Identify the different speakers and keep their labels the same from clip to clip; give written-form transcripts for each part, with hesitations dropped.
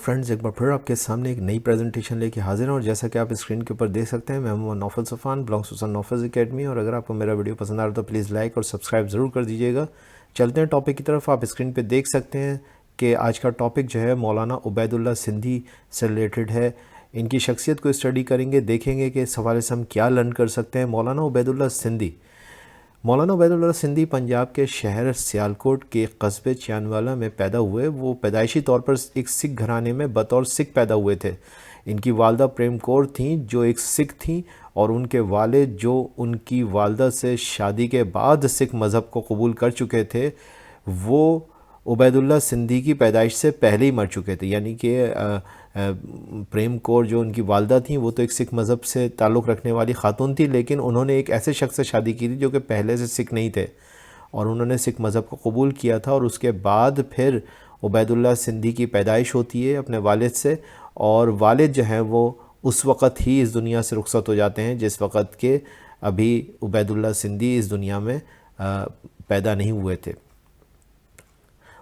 Speaker 1: Friends ایک بار پھر آپ کے سامنے ایک نئی پریزنٹیشن لے کے حاضر ہیں، اور جیسا کہ آپ اسکرین کے اوپر دیکھ سکتے ہیں میں Muhammad Naufal Safan belongs to sun Naufal's academy, اور اگر آپ کو میرا ویڈیو پسند آ رہا تو پلیز لائک اور سبسکرائب ضرور کر دیجیے گا۔ چلتے ہیں ٹاپک کی طرف۔ آپ اسکرین پہ دیکھ سکتے ہیں کہ آج کا ٹاپک جو ہے مولانا عبید اللہ سندھی سے ریلیٹڈ ہے۔ ان کی شخصیت کو اسٹڈی کریں گے، دیکھیں گے کہ اس حوالے سے ہم کیا لرن کر سکتے ہیں۔ مولانا عبید اللہ سندھی پنجاب کے شہر سیالکوٹ کے قصبے چیانوالا میں پیدا ہوئے۔ وہ پیدائشی طور پر ایک سکھ گھرانے میں بطور سکھ پیدا ہوئے تھے۔ ان کی والدہ پریم کور تھیں جو ایک سکھ تھیں، اور ان کے والد جو ان کی والدہ سے شادی کے بعد سکھ مذہب کو قبول کر چکے تھے، وہ عبید اللہ سندھی کی پیدائش سے پہلے ہی مر چکے تھے۔ یعنی کہ پریم کور جو ان کی والدہ تھیں وہ تو ایک سکھ مذہب سے تعلق رکھنے والی خاتون تھی، لیکن انہوں نے ایک ایسے شخص سے شادی کی تھی جو کہ پہلے سے سکھ نہیں تھے، اور انہوں نے سکھ مذہب کو قبول کیا تھا، اور اس کے بعد پھر عبید اللہ سندھی کی پیدائش ہوتی ہے اپنے والد سے، اور والد جو ہیں وہ اس وقت ہی اس دنیا سے رخصت ہو جاتے ہیں جس وقت کہ ابھی عبید اللہ سندھی اس دنیا میں پیدا نہیں ہوئے تھے۔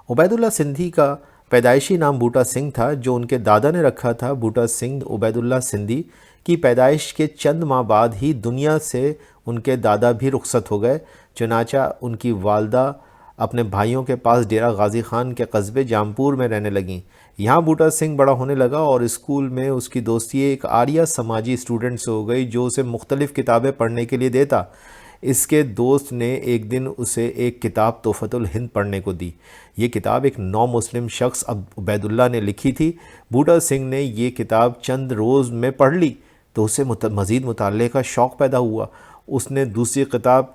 Speaker 1: عبید اللہ سندھی کا پیدائشی نام بوٹا سنگھ تھا، جو ان کے دادا نے رکھا تھا۔ بوٹا سنگھ عبید اللہ سندھی کی پیدائش کے چند ماہ بعد ہی دنیا سے ان کے دادا بھی رخصت ہو گئے، چنانچہ ان کی والدہ اپنے بھائیوں کے پاس ڈیرہ غازی خان کے قصبے جامپور میں رہنے لگیں۔ یہاں بوٹا سنگھ بڑا ہونے لگا، اور اسکول میں اس کی دوستی ایک آریہ سماجی اسٹوڈنٹ سے ہو گئی جو اسے مختلف کتابیں پڑھنے کے لیے دیتا۔ اس کے دوست نے ایک دن اسے ایک کتاب تحفۃ الہند پڑھنے کو دی۔ یہ کتاب ایک نو مسلم شخص عبید اللہ نے لکھی تھی۔ بوٹا سنگھ نے یہ کتاب چند روز میں پڑھ لی تو اسے مزید مطالعے کا شوق پیدا ہوا۔ اس نے دوسری کتاب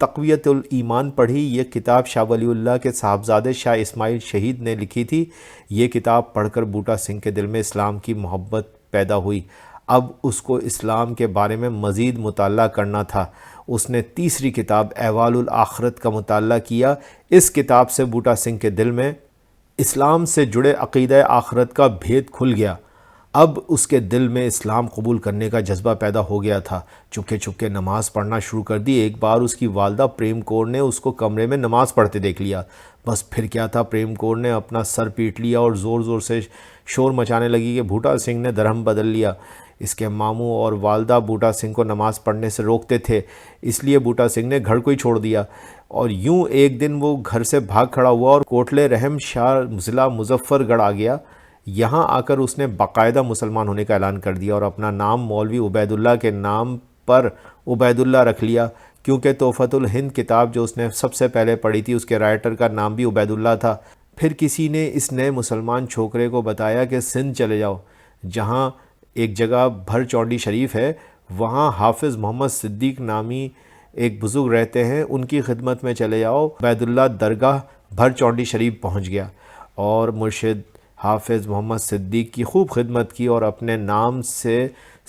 Speaker 1: تقویت الایمان پڑھی۔ یہ کتاب شاہ ولی اللہ کے صاحبزادے شاہ اسماعیل شہید نے لکھی تھی۔ یہ کتاب پڑھ کر بوٹا سنگھ کے دل میں اسلام کی محبت پیدا ہوئی۔ اب اس کو اسلام کے بارے میں مزید مطالعہ کرنا تھا۔ اس نے تیسری کتاب احوال الآخرت کا مطالعہ کیا۔ اس کتاب سے بوٹا سنگھ کے دل میں اسلام سے جڑے عقیدہ آخرت کا بھید کھل گیا۔ اب اس کے دل میں اسلام قبول کرنے کا جذبہ پیدا ہو گیا تھا۔ چپکے چپکے نماز پڑھنا شروع کر دی۔ ایک بار اس کی والدہ پریم کور نے اس کو کمرے میں نماز پڑھتے دیکھ لیا۔ بس پھر کیا تھا، پریم کور نے اپنا سر پیٹ لیا اور زور زور سے شور مچانے لگی کہ بوٹا سنگھ نے درہم بدل لیا۔ اس کے ماموں اور والدہ بوٹا سنگھ کو نماز پڑھنے سے روکتے تھے، اس لیے بوٹا سنگھ نے گھر کو ہی چھوڑ دیا، اور یوں ایک دن وہ گھر سے بھاگ کھڑا ہوا اور کوٹلے رحم شاہ ضلع مظفر گڑھ آ گیا۔ یہاں آ کر اس نے باقاعدہ مسلمان ہونے کا اعلان کر دیا، اور اپنا نام مولوی عبید اللہ کے نام پر عبید اللہ رکھ لیا، کیونکہ تحفۃ الہند کتاب جو اس نے سب سے پہلے پڑھی تھی اس کے رائٹر کا نام بھی عبید اللہ تھا۔ پھر کسی نے اس نئے مسلمان چھوکرے کو بتایا کہ سندھ چلے جاؤ، جہاں ایک جگہ بھر چونڈی شریف ہے، وہاں حافظ محمد صدیق نامی ایک بزرگ رہتے ہیں، ان کی خدمت میں چلے جاؤ۔ عبید اللہ درگاہ بھر چونڈی شریف پہنچ گیا، اور مرشد حافظ محمد صدیق کی خوب خدمت کی، اور اپنے نام سے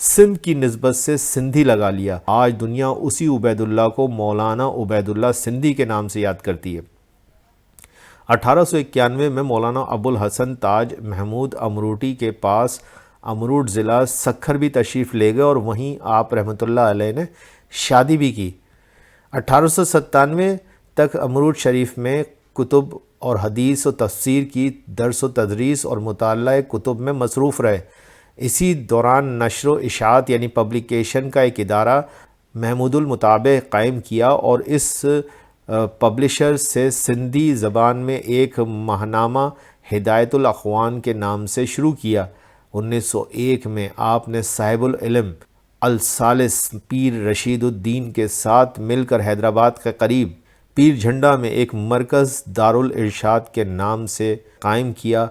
Speaker 1: سندھ کی نسبت سے سندھی لگا لیا۔ آج دنیا اسی عبید اللہ کو مولانا عبید اللہ سندھی کے نام سے یاد کرتی ہے۔ 1891 میں مولانا ابو الحسن تاج محمود امروٹی کے پاس امروٹ ضلع سکھر بھی تشریف لے گئے، اور وہیں آپ رحمۃ اللہ علیہ نے شادی بھی کی۔ 1897 تک امروٹ شریف میں کتب اور حدیث و تفسیر کی درس و تدریس اور مطالعہ کتب میں مصروف رہے۔ اسی دوران نشر و اشاعت یعنی پبلیکیشن کا ایک ادارہ محمود المطابع قائم کیا، اور اس پبلشر سے سندھی زبان میں ایک ماہنامہ ہدایت الاخوان کے نام سے شروع کیا۔ 1901 میں آپ نے صاحب العلم الثالث پیر رشید الدین کے ساتھ مل کر حیدرآباد کے قریب پیر جھنڈا میں ایک مرکز دارالارشاد کے نام سے قائم کیا،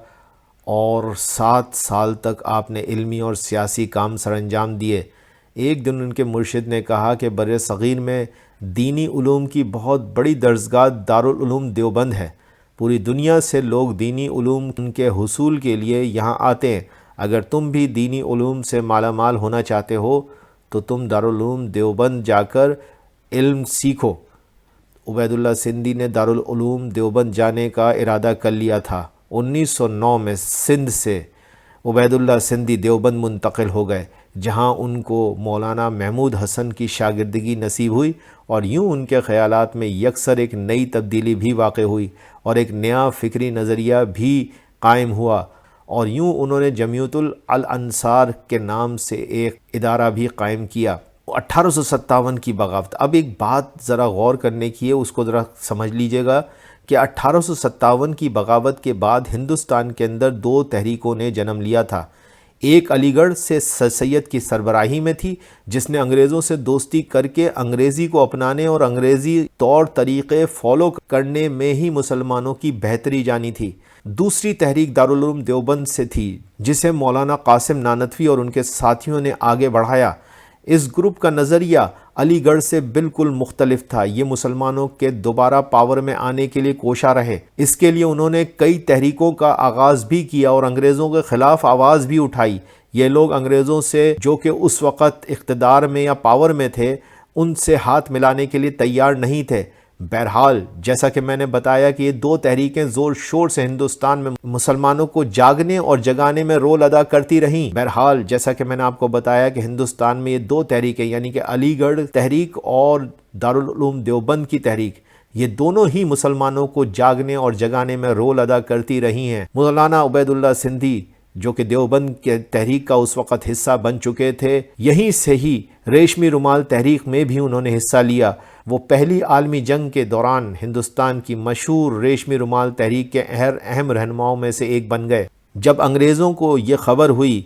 Speaker 1: اور 7 سال تک آپ نے علمی اور سیاسی کام سر انجام دیے۔ ایک دن ان کے مرشد نے کہا کہ بر صغیر میں دینی علوم کی بہت بڑی درسگاہ دارالعلوم دیوبند ہے، پوری دنیا سے لوگ دینی علوم کے حصول کے لیے یہاں آتے ہیں، اگر تم بھی دینی علوم سے مالا مال ہونا چاہتے ہو تو تم دارالعلوم دیوبند جا کر علم سیکھو۔ عبید اللہ سندھی نے دارالعلوم دیوبند جانے کا ارادہ کر لیا تھا۔ 1909 میں سندھ سے عبید اللہ سندھی دیوبند منتقل ہو گئے، جہاں ان کو مولانا محمود حسن کی شاگردگی نصیب ہوئی، اور یوں ان کے خیالات میں یکسر ایک نئی تبدیلی بھی واقع ہوئی، اور ایک نیا فکری نظریہ بھی قائم ہوا، اور یوں انہوں نے جمعیت الانصار کے نام سے ایک ادارہ بھی قائم کیا۔ 1857 کی بغاوت، اب ایک بات ذرا غور کرنے کی ہے، اس کو ذرا سمجھ لیجئے گا کہ 1857 کی بغاوت کے بعد ہندوستان کے اندر دو تحریکوں نے جنم لیا تھا۔ ایک علی گڑھ سے سر سید کی سربراہی میں تھی، جس نے انگریزوں سے دوستی کر کے انگریزی کو اپنانے اور انگریزی طور طریقے فالو کرنے میں ہی مسلمانوں کی بہتری جانی تھی۔ دوسری تحریک دارالعلوم دیوبند سے تھی، جسے مولانا قاسم نانوتوی اور ان کے ساتھیوں نے آگے بڑھایا۔ اس گروپ کا نظریہ علی گڑھ سے بالکل مختلف تھا۔ یہ مسلمانوں کے دوبارہ پاور میں آنے کے لیے کوشاں رہے۔ اس کے لیے انہوں نے کئی تحریکوں کا آغاز بھی کیا اور انگریزوں کے خلاف آواز بھی اٹھائی۔ یہ لوگ انگریزوں سے، جو کہ اس وقت اقتدار میں یا پاور میں تھے، ان سے ہاتھ ملانے کے لیے تیار نہیں تھے۔ بہرحال جیسا کہ میں نے بتایا کہ یہ دو تحریکیں زور شور سے ہندوستان میں مسلمانوں کو جاگنے اور جگانے میں رول ادا کرتی رہیں۔ بہرحال جیسا کہ میں نے آپ کو بتایا کہ ہندوستان میں یہ دو تحریکیں، یعنی کہ علی گڑھ تحریک اور دارالعلوم دیوبند کی تحریک، یہ دونوں ہی مسلمانوں کو جاگنے اور جگانے میں رول ادا کرتی رہی ہیں۔ مولانا عبید اللہ سندھی، جو کہ دیوبند کے تحریک کا اس وقت حصہ بن چکے تھے، یہیں سے ہی ریشمی رومال تحریک میں بھی انہوں نے حصہ لیا۔ وہ پہلی عالمی جنگ کے دوران ہندوستان کی مشہور ریشمی رومال تحریک کے اہم رہنماؤں میں سے ایک بن گئے۔ جب انگریزوں کو یہ خبر ہوئی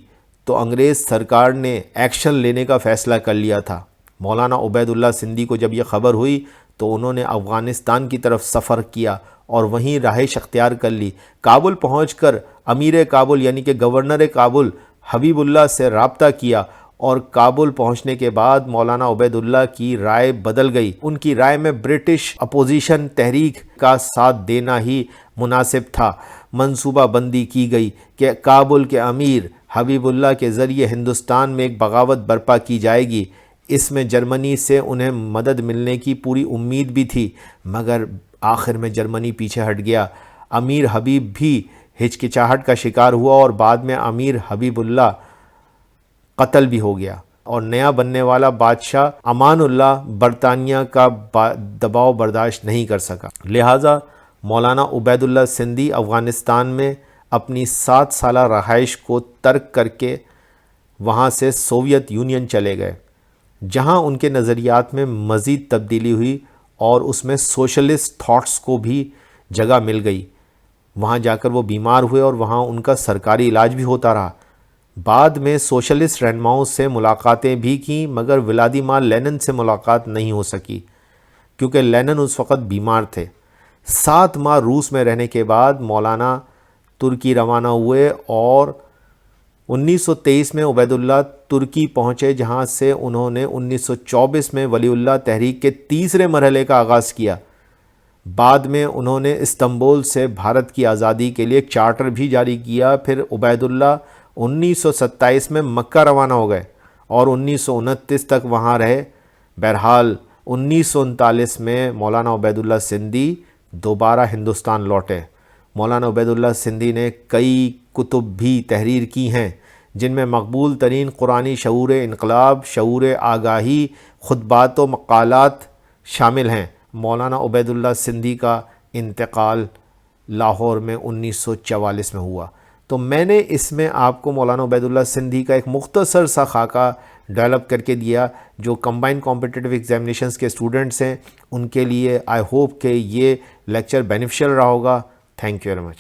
Speaker 1: تو انگریز سرکار نے ایکشن لینے کا فیصلہ کر لیا تھا۔ مولانا عبید اللہ سندھی کو جب یہ خبر ہوئی تو انہوں نے افغانستان کی طرف سفر کیا اور وہیں رہائش اختیار کر لی۔ کابل پہنچ کر امیر کابل یعنی کہ گورنر کابل حبیب اللہ سے رابطہ کیا، اور کابل پہنچنے کے بعد مولانا عبید اللہ کی رائے بدل گئی۔ ان کی رائے میں برٹش اپوزیشن تحریک کا ساتھ دینا ہی مناسب تھا۔ منصوبہ بندی کی گئی کہ کابل کے امیر حبیب اللہ کے ذریعے ہندوستان میں ایک بغاوت برپا کی جائے گی۔ اس میں جرمنی سے انہیں مدد ملنے کی پوری امید بھی تھی، مگر آخر میں جرمنی پیچھے ہٹ گیا۔ امیر حبیب بھی ہچکچاہٹ کا شکار ہوا اور بعد میں امیر حبیب اللہ قتل بھی ہو گیا، اور نیا بننے والا بادشاہ امان اللہ برطانیہ کا دباؤ برداشت نہیں کر سکا۔ لہٰذا مولانا عبید اللہ سندھی افغانستان میں اپنی 7 سالہ رہائش کو ترک کر کے وہاں سے سوویت یونین چلے گئے، جہاں ان کے نظریات میں مزید تبدیلی ہوئی اور اس میں سوشلسٹ تھاٹس کو بھی جگہ مل گئی۔ وہاں جا کر وہ بیمار ہوئے اور وہاں ان کا سرکاری علاج بھی ہوتا رہا۔ بعد میں سوشلسٹ رہنماؤں سے ملاقاتیں بھی کیں، مگر ولادیمیر لینن سے ملاقات نہیں ہو سکی کیونکہ لینن اس وقت بیمار تھے۔ 7 ماہ روس میں رہنے کے بعد مولانا ترکی روانہ ہوئے اور 1923 میں عبید اللہ ترکی پہنچے، جہاں سے انہوں نے 1924 میں ولی اللہ تحریک کے تیسرے مرحلے کا آغاز کیا۔ بعد میں انہوں نے استنبول سے بھارت کی آزادی کے لیے ایک چارٹر بھی جاری کیا۔ پھر عبید اللہ 1927 میں مکہ روانہ ہو گئے اور 1929 تک وہاں رہے۔ بہرحال 1939 میں مولانا عبید اللہ سندھی دوبارہ ہندوستان لوٹے۔ مولانا عبید اللہ سندھی نے کئی کتب بھی تحریر کی ہیں، جن میں مقبول ترین قرآنی شعور انقلاب، شعور آگاہی، خطبات و مقالات شامل ہیں۔ مولانا عبید اللہ سندھی کا انتقال لاہور میں 1944 میں ہوا۔ تو میں نے اس میں آپ کو مولانا عبید اللہ سندھی کا ایک مختصر سا خاکہ ڈیولپ کر کے دیا، جو کمبائنڈ کمپٹیٹیو ایگزامینیشنز کے اسٹوڈنٹس ہیں ان کے لیے آئی ہوپ کہ یہ لیکچر بینیفیشل رہا ہوگا۔ Thank you very much.